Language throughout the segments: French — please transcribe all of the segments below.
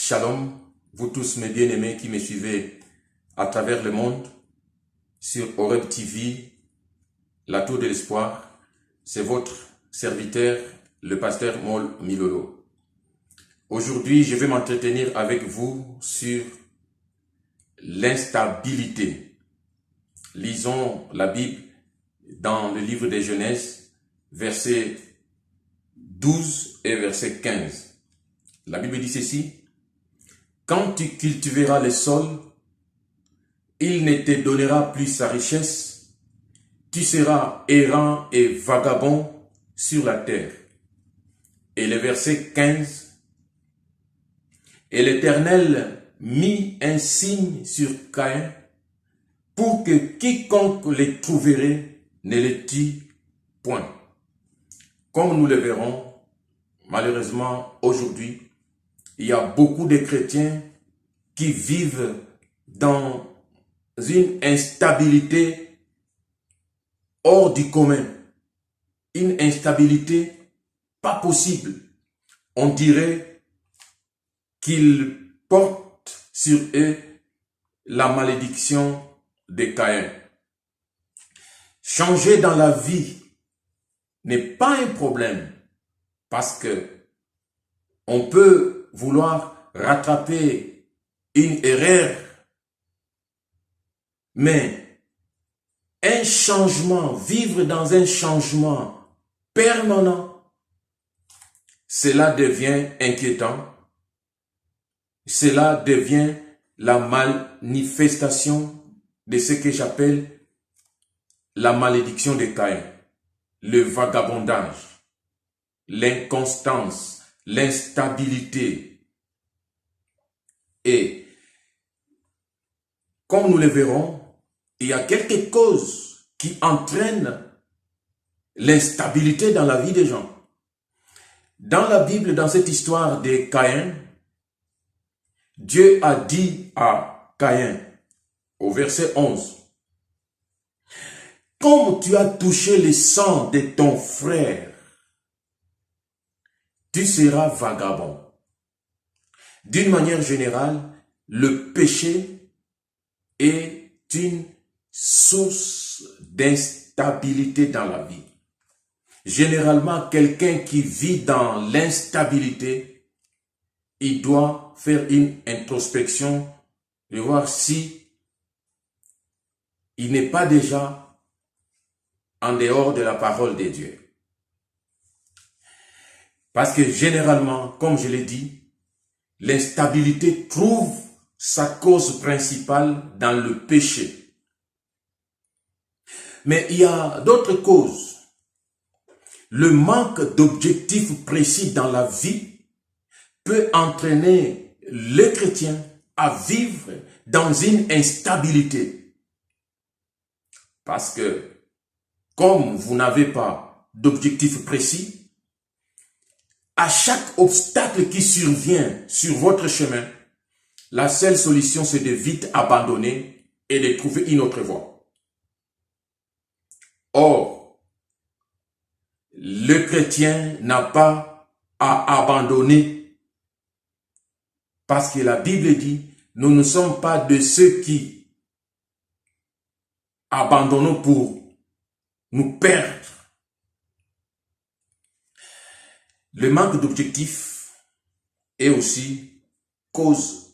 Shalom, vous tous mes bien-aimés qui me suivez à travers le monde, sur Oreb TV, la Tour de l'Espoir. C'est votre serviteur, le pasteur Mol Milolo. Aujourd'hui, je vais m'entretenir avec vous sur l'instabilité. Lisons la Bible dans le livre de Genèse, verset 12 et verset 15. La Bible dit ceci: quand tu cultiveras le sol, il ne te donnera plus sa richesse, tu seras errant et vagabond sur la terre. Et le verset 15, et l'Éternel mit un signe sur Caïn pour que quiconque le trouverait ne le tue point. Comme nous le verrons, malheureusement aujourd'hui, il y a beaucoup de chrétiens qui vivent dans une instabilité hors du commun. Une instabilité pas possible. On dirait qu'ils portent sur eux la malédiction de Caïn. Changer dans la vie n'est pas un problème parce que on peut vouloir rattraper une erreur, mais un changement, vivre dans un changement permanent, cela devient inquiétant. Cela devient la manifestation de ce que j'appelle la malédiction de Caïn, le vagabondage, l'inconstance, l'instabilité. Et comme nous le verrons, il y a quelques causes qui entraînent l'instabilité dans la vie des gens. Dans la Bible, dans cette histoire de Caïn, Dieu a dit à Caïn, au verset 11, « Comme tu as touché le sang de ton frère, tu seras vagabond. » D'une manière générale, le péché est une source d'instabilité dans la vie. Généralement, quelqu'un qui vit dans l'instabilité, il doit faire une introspection de voir si il n'est pas déjà en dehors de la parole de Dieu. Parce que généralement, comme je l'ai dit, l'instabilité trouve sa cause principale dans le péché. Mais il y a d'autres causes. Le manque d'objectifs précis dans la vie peut entraîner le chrétien à vivre dans une instabilité. Parce que, comme vous n'avez pas d'objectif précis, à chaque obstacle qui survient sur votre chemin, la seule solution, c'est de vite abandonner et de trouver une autre voie. Or, le chrétien n'a pas à abandonner parce que la Bible dit, nous ne sommes pas de ceux qui abandonnons pour nous perdre. Le manque d'objectif est aussi cause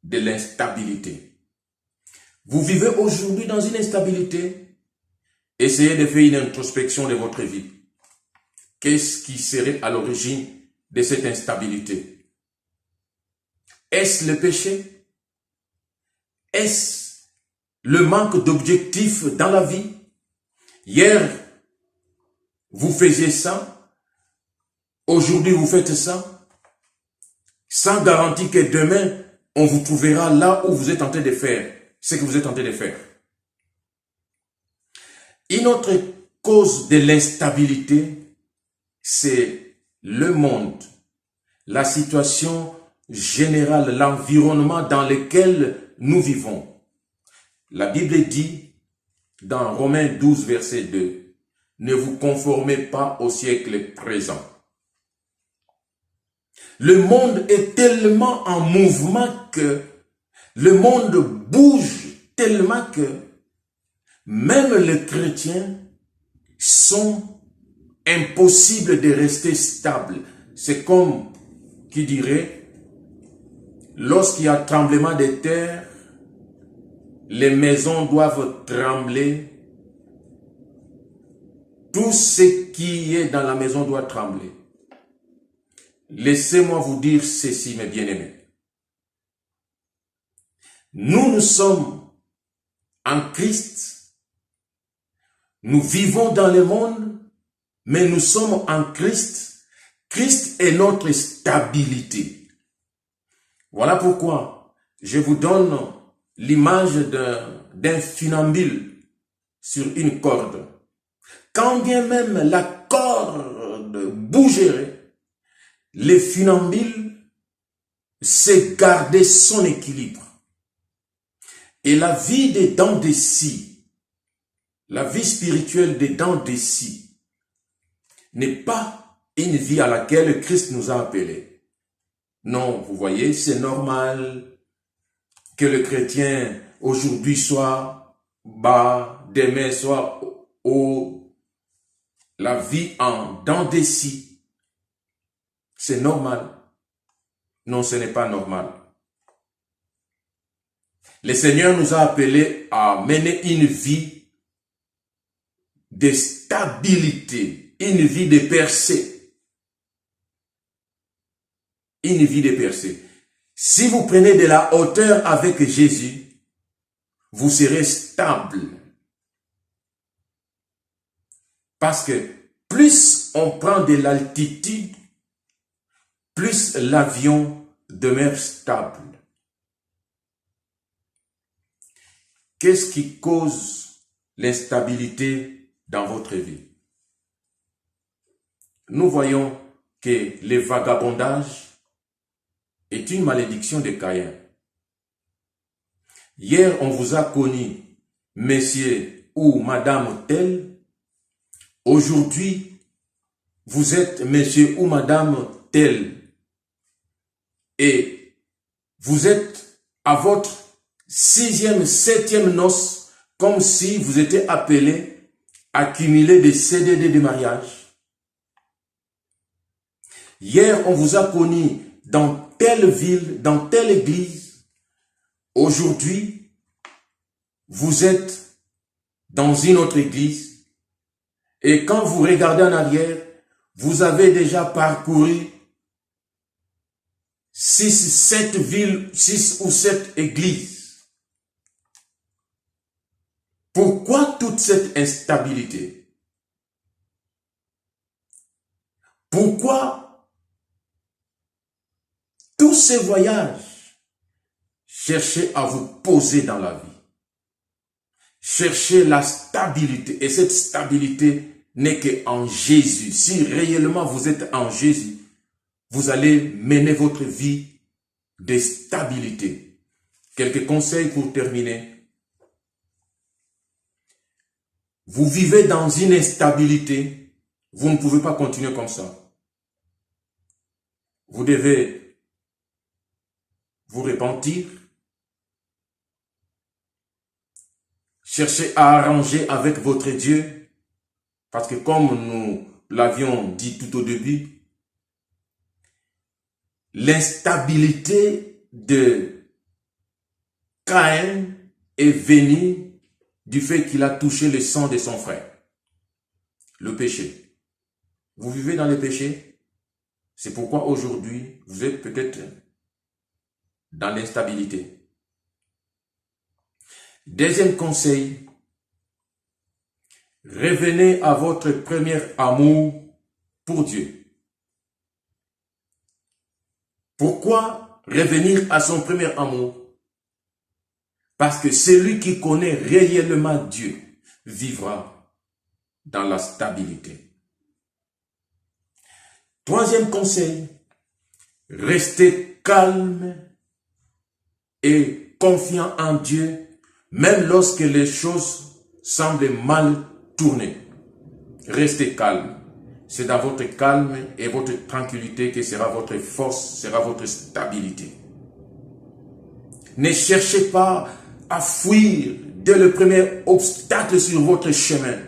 de l'instabilité. Vous vivez aujourd'hui dans une instabilité, essayez de faire une introspection de votre vie. Qu'est-ce qui serait à l'origine de cette instabilité? Est-ce le péché? Est-ce le manque d'objectif dans la vie? Hier, vous faisiez ça. Aujourd'hui, vous faites ça. Sans garantie que demain, on vous trouvera là où vous êtes en train de faire ce que vous êtes en train de faire. Une autre cause de l'instabilité, c'est le monde, la situation générale, l'environnement dans lequel nous vivons. La Bible dit dans Romains 12, verset 2, « Ne vous conformez pas au siècle présent. » Le monde est tellement en mouvement que le monde bouge tellement que même les chrétiens sont impossibles de rester stables. C'est comme qui dirait, lorsqu'il y a tremblement de terre, les maisons doivent trembler. Tout ce qui est dans la maison doit trembler. Laissez-moi vous dire ceci, mes bien-aimés. Nous sommes en Christ. Nous vivons dans le monde, mais nous sommes en Christ. Christ est notre stabilité. Voilà pourquoi je vous donne l'image d'un funambule sur une corde. Quand bien même la corde bougerait, le funambule sait garder son équilibre. Et la vie des dents de scie, la vie spirituelle des dents de scie, n'est pas une vie à laquelle Christ nous a appelés. Non, vous voyez, c'est normal que le chrétien aujourd'hui soit bas, demain soit haut. La vie en dents de scie, c'est normal. Non, ce n'est pas normal. Le Seigneur nous a appelés à mener une vie de stabilité, une vie de percée. Une vie de percée. Si vous prenez de la hauteur avec Jésus, vous serez stable. Parce que plus on prend de l'altitude, plus l'avion demeure stable. Qu'est-ce qui cause l'instabilité dans votre vie? Nous voyons que le vagabondage est une malédiction de Caïn. Hier, on vous a connu, monsieur ou madame tel. Aujourd'hui, vous êtes monsieur ou madame tel. Et vous êtes à votre 6e, 7e noce, comme si vous étiez appelé à cumuler des CDD de mariage. Hier, on vous a connu dans telle ville, dans telle église. Aujourd'hui, vous êtes dans une autre église. Et quand vous regardez en arrière, vous avez déjà parcouru 6 ou 7 églises. Pourquoi toute cette instabilité? Pourquoi tous ces voyages? Cherchez à vous poser dans la vie. Cherchez la stabilité. Et cette stabilité n'est qu'en Jésus. Si réellement vous êtes en Jésus, vous allez mener votre vie de stabilité. Quelques conseils pour terminer. Vous vivez dans une instabilité, vous ne pouvez pas continuer comme ça. Vous devez vous repentir, chercher à arranger avec votre Dieu, parce que comme nous l'avions dit tout au début, l'instabilité de Caïn est venue du fait qu'il a touché le sang de son frère. Le péché. Vous vivez dans le péché. C'est pourquoi aujourd'hui, vous êtes peut-être dans l'instabilité. Deuxième conseil. Revenez à votre premier amour pour Dieu. Pourquoi revenir à son premier amour? Parce que celui qui connaît réellement Dieu vivra dans la stabilité. Troisième conseil, restez calme et confiant en Dieu, même lorsque les choses semblent mal tourner. Restez calme c'est dans votre calme et votre tranquillité que sera votre force, sera votre stabilité. Ne cherchez pas à fuir dès le premier obstacle sur votre chemin.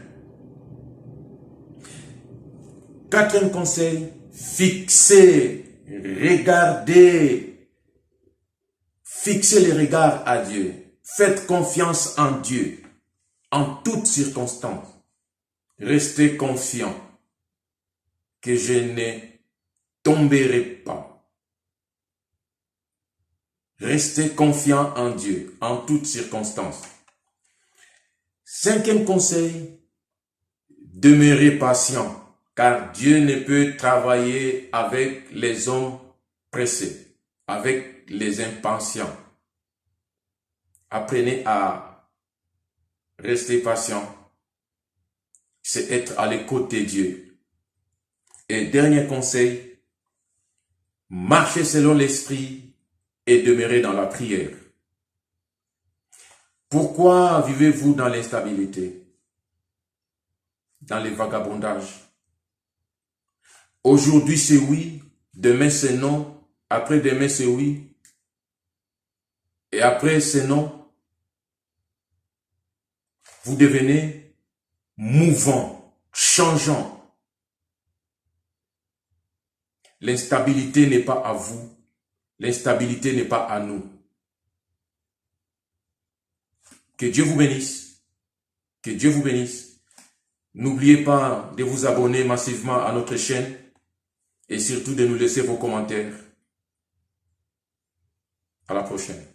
Quatrième conseil, fixez, regardez, fixez les regards à Dieu. Faites confiance en Dieu en toutes circonstances. Restez confiant que je ne tomberai pas. Restez confiant en Dieu en toutes circonstances. Cinquième conseil, demeurez patient, car Dieu ne peut travailler avec les hommes pressés, avec les impatients. Apprenez à rester patient, c'est être à l'écoute de Dieu. Et dernier conseil, marchez selon l'esprit et demeurez dans la prière. Pourquoi vivez-vous dans l'instabilité, dans les vagabondages? Aujourd'hui c'est oui, demain c'est non, après-demain c'est oui, et après c'est non. Vous devenez mouvant, changeant. L'instabilité n'est pas à vous, l'instabilité n'est pas à nous. Que Dieu vous bénisse, que Dieu vous bénisse. N'oubliez pas de vous abonner massivement à notre chaîne et surtout de nous laisser vos commentaires. À la prochaine.